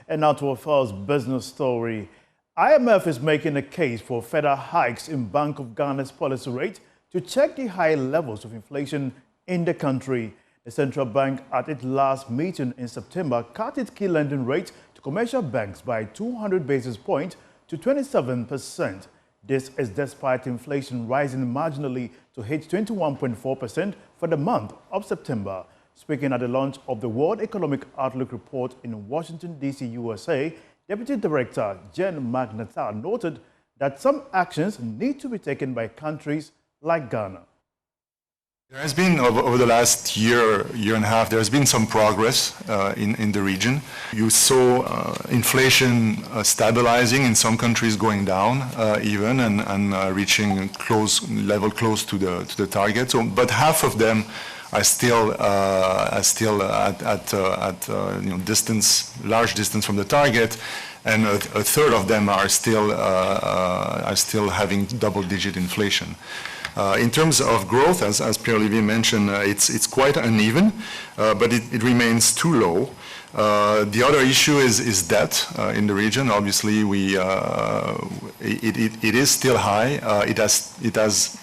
And now to our first business story. IMF is making a case for further hikes in Bank of Ghana's policy rate to check the high levels of inflation in the country. The central bank at its last meeting in September cut its key lending rate to commercial banks by 200 basis points to 27%. This is despite inflation rising marginally to hit 21.4% for the month of September. Speaking at the launch of the World Economic Outlook report in Washington, D.C., USA, Deputy Director Jen Magnatar noted that some actions need to be taken by countries like Ghana. There has been, over the last year and a half, there has been some progress in the region. You saw inflation stabilizing, in some countries going down even, and reaching close to the target. So, but half of them are still at large distance from the target, and a third of them are still having double-digit inflation. In terms of growth, as Pierre-Olivier mentioned, it's quite uneven, but it remains too low. The other issue is debt in the region. Obviously, it is still high. It has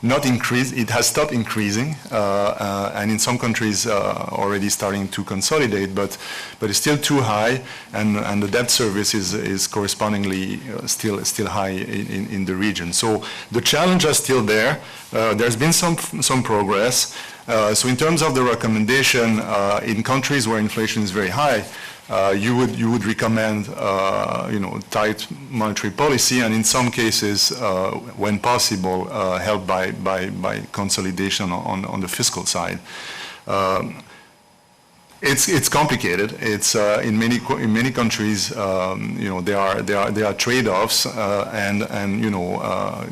not increased. It has stopped increasing, and in some countries already starting to consolidate. But it's still too high, and the debt service is correspondingly still high in the region. So the challenges are still there. There's been some progress. So in terms of the recommendation, in countries where inflation is very high, you would recommend tight monetary policy, and in some cases, when possible, help by consolidation on the fiscal side. It's complicated. It's in many countries, there are trade-offs, and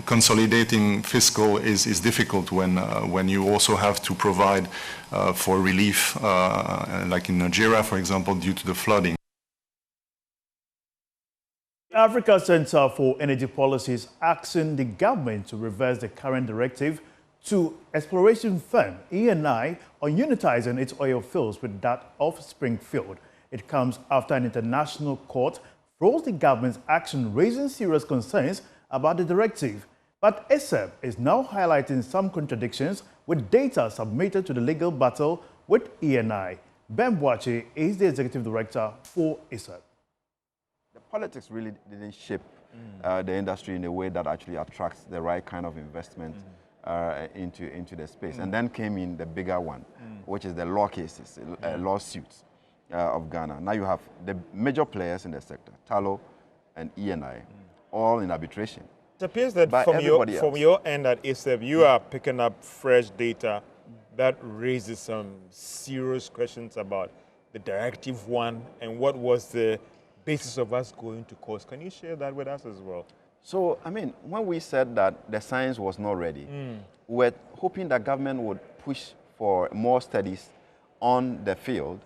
consolidating fiscal is difficult when you also have to provide for relief, like in Nigeria, for example, due to the flooding. Africa Center for Energy Policy is asking the government to reverse the current directive to exploration firm ENI on unitizing its oil fields with that of Springfield. It comes after an international court froze the government's action, raising serious concerns about the directive. But ISEB is now highlighting some contradictions with data submitted to the legal battle with ENI. Ben Boache is the executive director for ISEB. The politics really didn't shape the industry in a way that actually attracts the right kind of investment into the space. And then came in the bigger one, which is the law cases, lawsuits of Ghana. Now you have the major players in the sector, Tallow and ENI, all in arbitration. It appears that from your end at ISEB, you are picking up fresh data that raises some serious questions about the Directive 1 and what was the basis of us going to court. Can you share that with us as well? So, I mean, when we said that the science was not ready, we were hoping that government would push for more studies on the field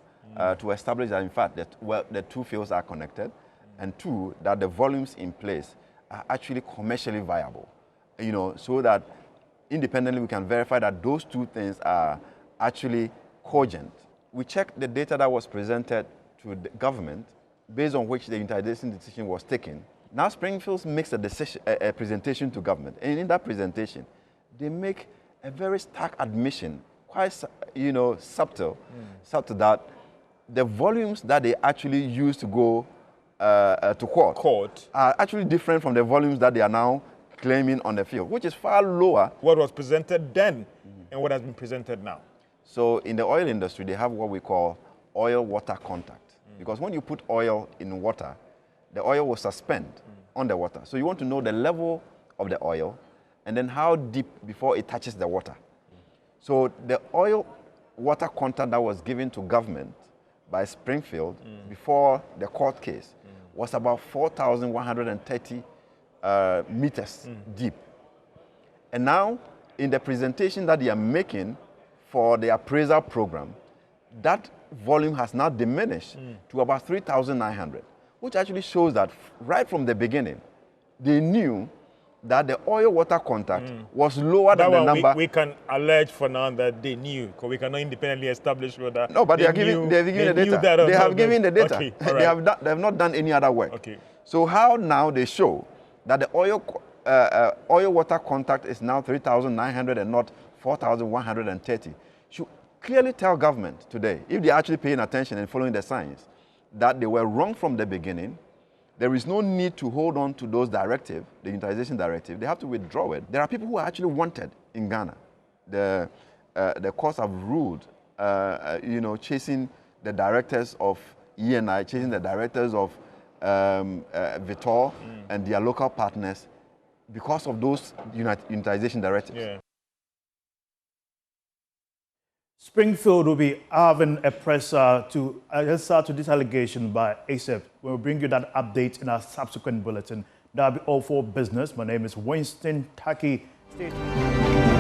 to establish that, in fact, the two fields are connected, and two, that the volumes in place are actually commercially viable, so that independently we can verify that those two things are actually cogent. We checked the data that was presented to the government, based on which the unitization decision was taken. Now Springfield makes a presentation to government, and in that presentation, they make a very stark admission, quite subtle, that the volumes that they actually use to go to court are actually different from the volumes that they are now claiming on the field, which is far lower. What was presented then and what has been presented now? So in the oil industry, they have what we call oil-water contact. Because when you put oil in water, the oil will suspend on the water. So you want to know the level of the oil and then how deep before it touches the water. So the oil-water contact that was given to government by Springfield before the court case was about 4,130 meters deep. And now, in the presentation that they are making for the appraisal program, that volume has now diminished to about 3,900, which actually shows that right from the beginning, they knew that the oil-water contact was lower than the number. We can allege for now that they knew, because we cannot independently establish whether. No, but they have given the data. They have given the data. Okay, right. They have not done any other work. Okay. So how now they show that the oil-water contact is now 3,900 and not 4,130 should clearly tell government today, if they're actually paying attention and following the science, that they were wrong from the beginning. There is no need to hold on to those directives, the unitization directive. They have to withdraw it. There are people who are actually wanted in Ghana. The courts have ruled, chasing the directors of ENI, chasing the directors of Vitor and their local partners because of those unitization directives. Yeah. Springfield will be having a presser to answer to this allegation by ASAP. We'll bring you that update in our subsequent bulletin. That'll be all for business. My name is Winston Taki. Stay tuned.